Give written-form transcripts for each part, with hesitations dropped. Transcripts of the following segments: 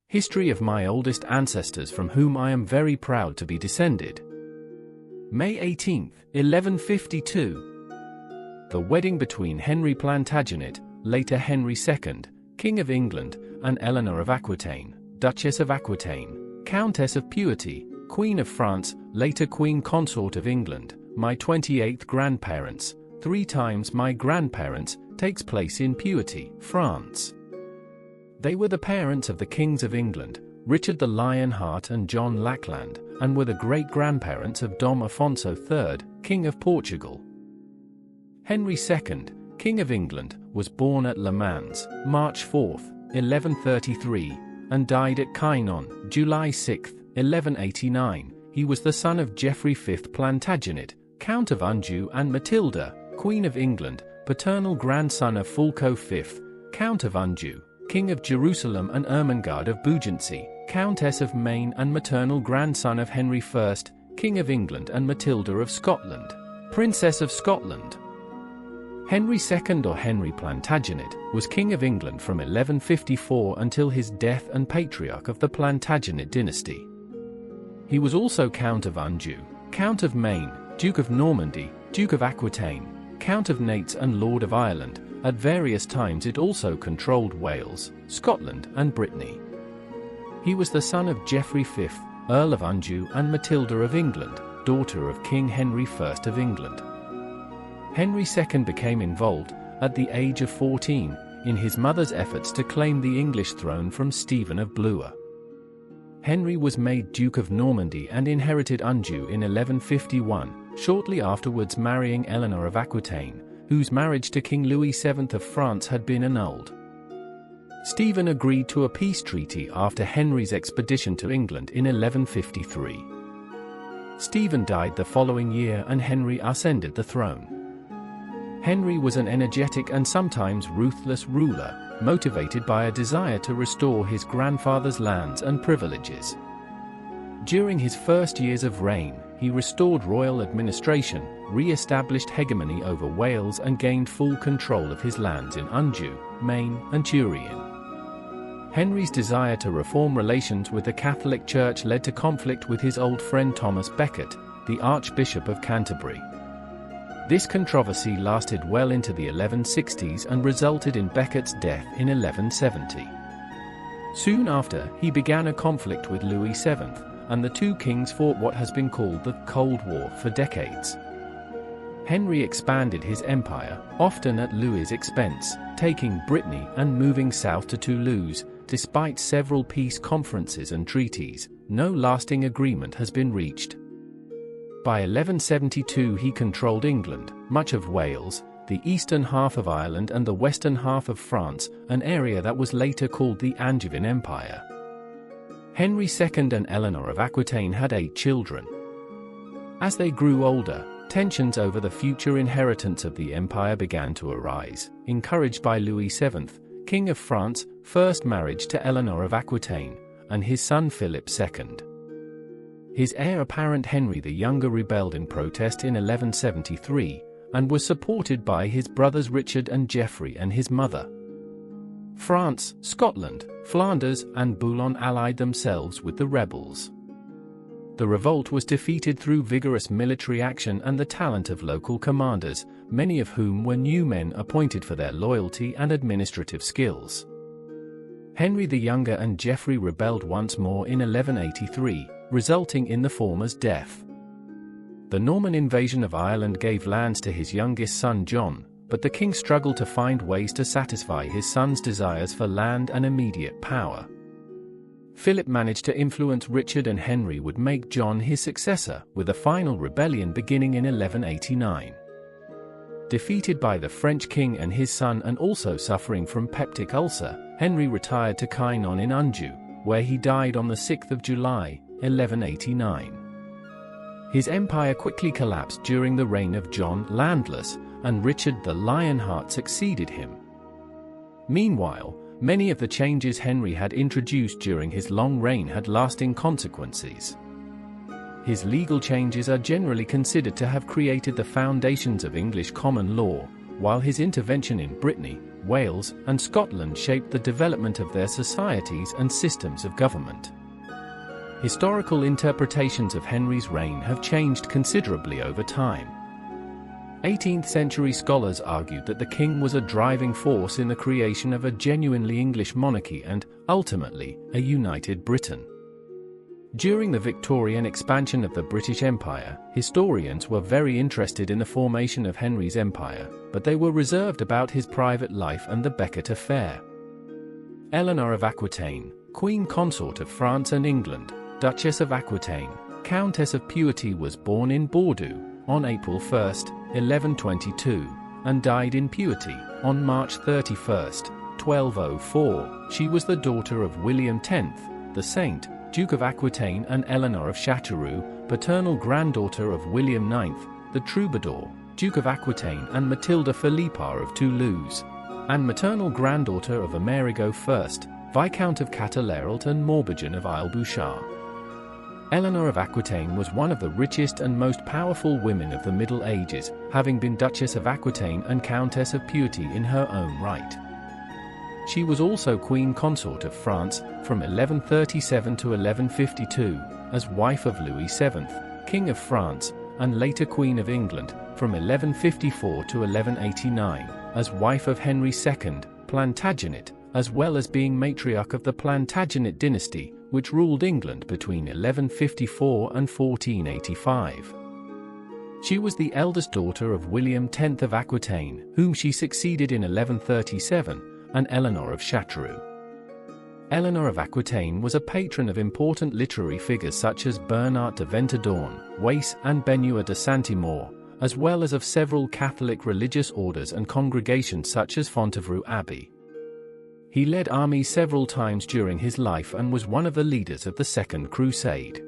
History of my oldest ancestors from whom I am very proud to be descended. May 18, 1152. The wedding between Henry Plantagenet, later Henry II, King of England, and Eleanor of Aquitaine, Duchess of Aquitaine, Countess of Puity, Queen of France, later Queen Consort of England, my 28th grandparents, 3 times my grandparents, takes place in Puity, France. They were the parents of the Kings of England, Richard the Lionheart and John Lackland, and were the great-grandparents of Dom Afonso III, King of Portugal. Henry II, King of England, was born at Le Mans, March 4, 1133, and died at Chinon, July 6, 1189. He was the son of Geoffrey V Plantagenet, Count of Anjou, and Matilda, Queen of England, paternal grandson of Fulco V, Count of Anjou, King of Jerusalem, and Ermengarde of Beaugency, Countess of Maine, and maternal grandson of Henry I, King of England, and Matilda of Scotland, Princess of Scotland. Henry II, or Henry Plantagenet, was King of England from 1154 until his death and patriarch of the Plantagenet dynasty. He was also Count of Anjou, Count of Maine, Duke of Normandy, Duke of Aquitaine, Count of Nates, and Lord of Ireland. At various times it also controlled Wales, Scotland, and Brittany. He was the son of Geoffrey V, Earl of Anjou, and Matilda of England, daughter of King Henry I of England. Henry II became involved, at the age of 14, in his mother's efforts to claim the English throne from Stephen of Blois. Henry was made Duke of Normandy and inherited Anjou in 1151, shortly afterwards marrying Eleanor of Aquitaine, whose marriage to King Louis VII of France had been annulled. Stephen agreed to a peace treaty after Henry's expedition to England in 1153. Stephen died the following year and Henry ascended the throne. Henry was an energetic and sometimes ruthless ruler, motivated by a desire to restore his grandfather's lands and privileges. During his first years of reign, he restored royal administration, re-established hegemony over Wales, and gained full control of his lands in Anjou, Maine, and Turin. Henry's desire to reform relations with the Catholic Church led to conflict with his old friend Thomas Becket, the Archbishop of Canterbury. This controversy lasted well into the 1160s and resulted in Becket's death in 1170. Soon after, he began a conflict with Louis VII, and the two kings fought what has been called the Cold War for decades. Henry expanded his empire, often at Louis's expense, taking Brittany and moving south to Toulouse. Despite several peace conferences and treaties, no lasting agreement has been reached. By 1172 he controlled England, much of Wales, the eastern half of Ireland, and the western half of France, an area that was later called the Angevin Empire. Henry II and Eleanor of Aquitaine had 8 children. As they grew older, tensions over the future inheritance of the empire began to arise, encouraged by Louis VII, King of France, first marriage to Eleanor of Aquitaine, and his son Philip II. His heir apparent Henry the Younger rebelled in protest in 1173, and was supported by his brothers Richard and Geoffrey and his mother. France, Scotland, Flanders, and Boulogne allied themselves with the rebels. The revolt was defeated through vigorous military action and the talent of local commanders, many of whom were new men appointed for their loyalty and administrative skills. Henry the Younger and Geoffrey rebelled once more in 1183, resulting in the former's death. The Norman invasion of Ireland gave lands to his youngest son John, but the king struggled to find ways to satisfy his son's desires for land and immediate power. Philip managed to influence Richard, and Henry would make John his successor, with a final rebellion beginning in 1189. Defeated by the French king and his son and also suffering from peptic ulcer, Henry retired to Chinon in Anjou, where he died on the 6th of July, 1189. His empire quickly collapsed during the reign of John Landless, and Richard the Lionheart succeeded him. Meanwhile, many of the changes Henry had introduced during his long reign had lasting consequences. His legal changes are generally considered to have created the foundations of English common law, while his intervention in Brittany, Wales, and Scotland shaped the development of their societies and systems of government. Historical interpretations of Henry's reign have changed considerably over time. 18th-century scholars argued that the king was a driving force in the creation of a genuinely English monarchy and, ultimately, a united Britain. During the Victorian expansion of the British Empire, historians were very interested in the formation of Henry's empire, but they were reserved about his private life and the Becket affair. Eleanor of Aquitaine, Queen Consort of France and England, Duchess of Aquitaine, Countess of Puity, was born in Bordeaux on April 1, 1122, and died in Puity on March 31, 1204. She was the daughter of William X, the Saint, Duke of Aquitaine, and Eleanor of Châteauroux, paternal granddaughter of William IX, the Troubadour, Duke of Aquitaine, and Matilda Philippa of Toulouse, and maternal granddaughter of Amerigo I, Viscount of Cataleralt and Morbihan of Isle-Bouchard. Eleanor of Aquitaine was one of the richest and most powerful women of the Middle Ages, having been Duchess of Aquitaine and Countess of Puity in her own right. She was also Queen Consort of France from 1137 to 1152, as wife of Louis VII, King of France, and later Queen of England from 1154 to 1189, as wife of Henry II, Plantagenet, as well as being matriarch of the Plantagenet dynasty, which ruled England between 1154 and 1485. She was the eldest daughter of William X of Aquitaine, whom she succeeded in 1137, and Eleanor of Châteauroux. Eleanor of Aquitaine was a patron of important literary figures such as Bernard de Ventadorn, Wace, and Benoit de Saint-Maur, as well as of several Catholic religious orders and congregations such as Fontevraud Abbey. He led armies several times during his life and was one of the leaders of the Second Crusade.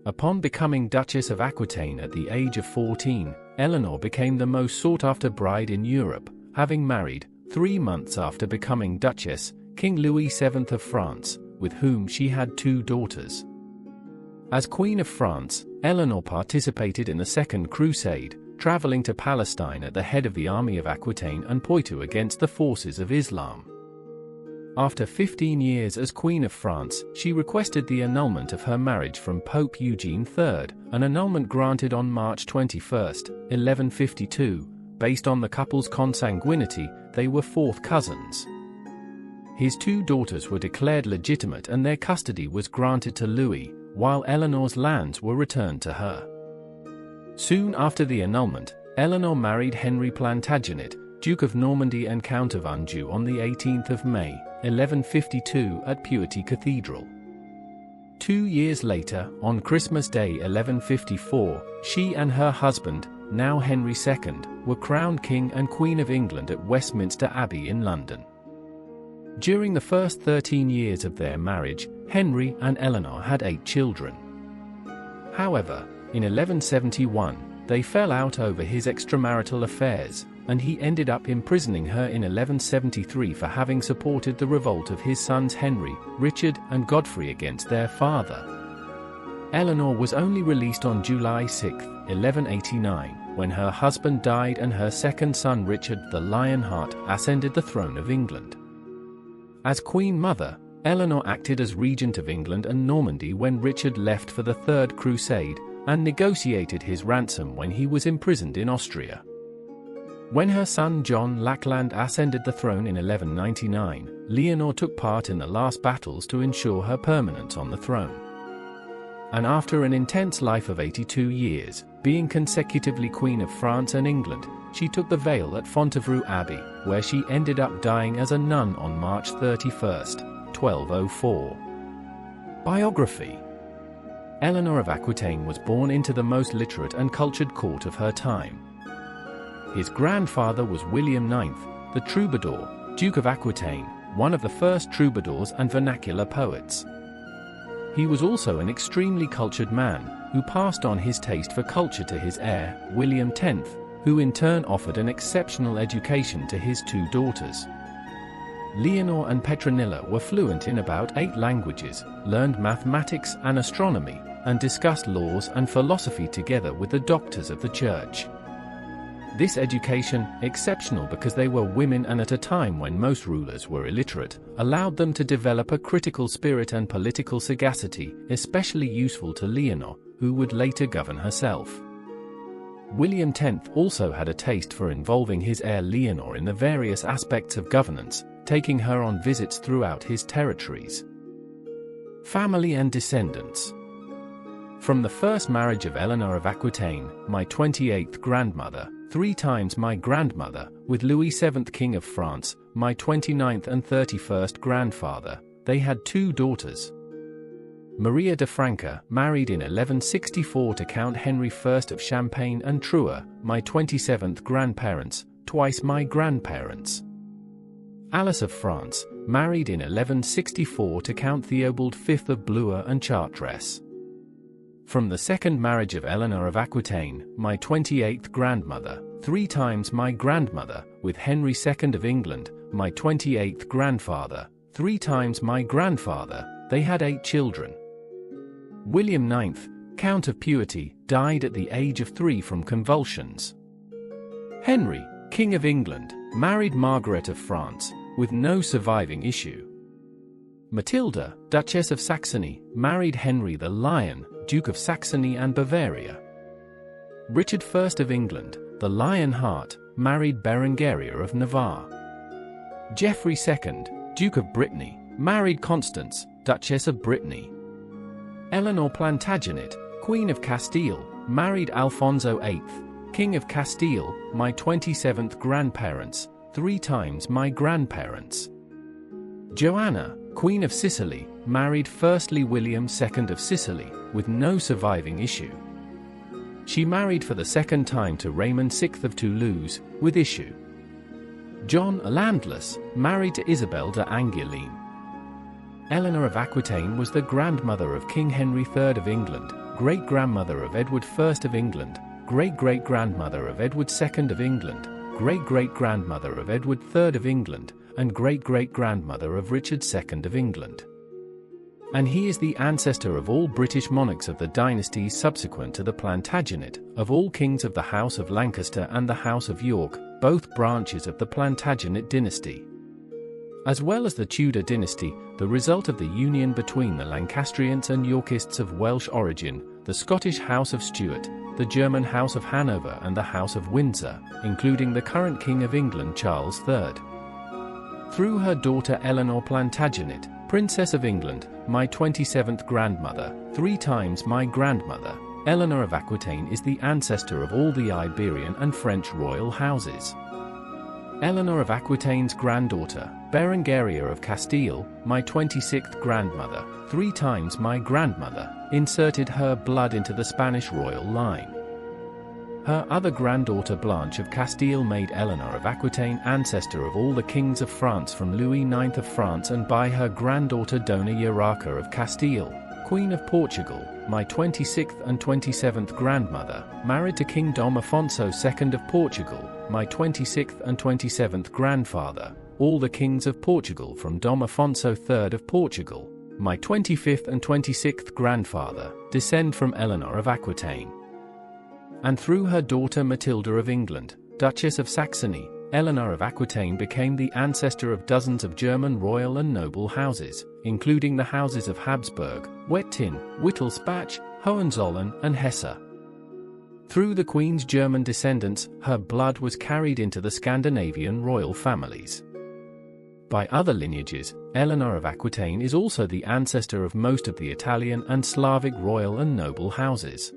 Upon becoming Duchess of Aquitaine at the age of 14, Eleanor became the most sought-after bride in Europe, having married, 3 months after becoming Duchess, King Louis VII of France, with whom she had 2 daughters. As Queen of France, Eleanor participated in the Second Crusade, traveling to Palestine at the head of the army of Aquitaine and Poitou against the forces of Islam. After 15 years as Queen of France, she requested the annulment of her marriage from Pope Eugene III, an annulment granted on March 21, 1152. Based on the couple's consanguinity, they were 4th cousins. His 2 daughters were declared legitimate and their custody was granted to Louis, while Eleanor's lands were returned to her. Soon after the annulment, Eleanor married Henry Plantagenet, Duke of Normandy and Count of Anjou, on the 18th of May, 1152 at Puity Cathedral. 2 years later, on Christmas Day 1154, she and her husband, now Henry II, were crowned King and Queen of England at Westminster Abbey in London. During the first 13 years of their marriage, Henry and Eleanor had 8 children. However, in 1171, they fell out over his extramarital affairs, and he ended up imprisoning her in 1173 for having supported the revolt of his sons Henry, Richard, and Godfrey against their father. Eleanor was only released on July 6, 1189, when her husband died and her second son Richard the Lionheart ascended the throne of England. As Queen Mother, Eleanor acted as regent of England and Normandy when Richard left for the Third Crusade, and negotiated his ransom when he was imprisoned in Austria. When her son John Lackland ascended the throne in 1199, Leonor took part in the last battles to ensure her permanence on the throne. And after an intense life of 82 years, being consecutively Queen of France and England, she took the veil at Fontevraud Abbey, where she ended up dying as a nun on March 31, 1204. Biography. Eleanor of Aquitaine was born into the most literate and cultured court of her time. His grandfather was William IX, the Troubadour, Duke of Aquitaine, one of the first troubadours and vernacular poets. He was also an extremely cultured man, who passed on his taste for culture to his heir, William X, who in turn offered an exceptional education to his 2 daughters. Leonor and Petronilla were fluent in about 8 languages, learned mathematics and astronomy, and discussed laws and philosophy together with the doctors of the church. This education, exceptional because they were women and at a time when most rulers were illiterate, allowed them to develop a critical spirit and political sagacity, especially useful to Eleanor, who would later govern herself. William X also had a taste for involving his heir Eleanor in the various aspects of governance, taking her on visits throughout his territories. Family and descendants. From the first marriage of Eleanor of Aquitaine, my 28th grandmother, 3 times my grandmother, with Louis VII King of France, my 29th and 31st grandfather, they had 2 daughters. Maria de Franca, married in 1164 to Count Henry I of Champagne and Troyes, my 27th grandparents, twice my grandparents. Alice of France, married in 1164 to Count Theobald V of Blois and Chartres. From the second marriage of Eleanor of Aquitaine, my 28th grandmother, 3 times my grandmother, with Henry II of England, my 28th grandfather, 3 times my grandfather, they had 8 children. William IX, Count of Puity, died at the age of 3 from convulsions. Henry, King of England, married Margaret of France, with no surviving issue. Matilda, Duchess of Saxony, married Henry the Lion, Duke of Saxony and Bavaria. Richard I of England, the Lion Heart, married Berengaria of Navarre. Geoffrey II, Duke of Brittany, married Constance, Duchess of Brittany. Eleanor Plantagenet, Queen of Castile, married Alfonso VIII, King of Castile, my 27th grandparents, 3 times my grandparents. Joanna, Queen of Sicily, married firstly William II of Sicily, with no surviving issue. She married for the second time to Raymond VI of Toulouse, with issue. John, landless, married to Isabel de Angoulême. Eleanor of Aquitaine was the grandmother of King Henry III of England, great-grandmother of Edward I of England, great-great-grandmother of Edward II of England, great-great-grandmother of Edward III of England, and great-great-grandmother of Richard II of England. And he is the ancestor of all British monarchs of the dynasties subsequent to the Plantagenet, of all kings of the House of Lancaster and the House of York, both branches of the Plantagenet dynasty. As well as the Tudor dynasty, the result of the union between the Lancastrians and Yorkists of Welsh origin, the Scottish House of Stuart, the German House of Hanover and the House of Windsor, including the current King of England Charles III. Through her daughter Eleanor Plantagenet, Princess of England, my 27th grandmother, 3 times my grandmother, Eleanor of Aquitaine is the ancestor of all the Iberian and French royal houses. Eleanor of Aquitaine's granddaughter, Berengaria of Castile, my 26th grandmother, 3 times my grandmother, inserted her blood into the Spanish royal line. Her other granddaughter Blanche of Castile made Eleanor of Aquitaine ancestor of all the kings of France from Louis IX of France, and by her granddaughter Dona Urraca of Castile, Queen of Portugal, my 26th and 27th grandmother, married to King Dom Afonso II of Portugal, my 26th and 27th grandfather, all the kings of Portugal from Dom Afonso III of Portugal, my 25th and 26th grandfather, descend from Eleanor of Aquitaine. And through her daughter Matilda of England, Duchess of Saxony, Eleanor of Aquitaine became the ancestor of dozens of German royal and noble houses, including the houses of Habsburg, Wettin, Wittelsbach, Hohenzollern, and Hesse. Through the Queen's German descendants, her blood was carried into the Scandinavian royal families. By other lineages, Eleanor of Aquitaine is also the ancestor of most of the Italian and Slavic royal and noble houses.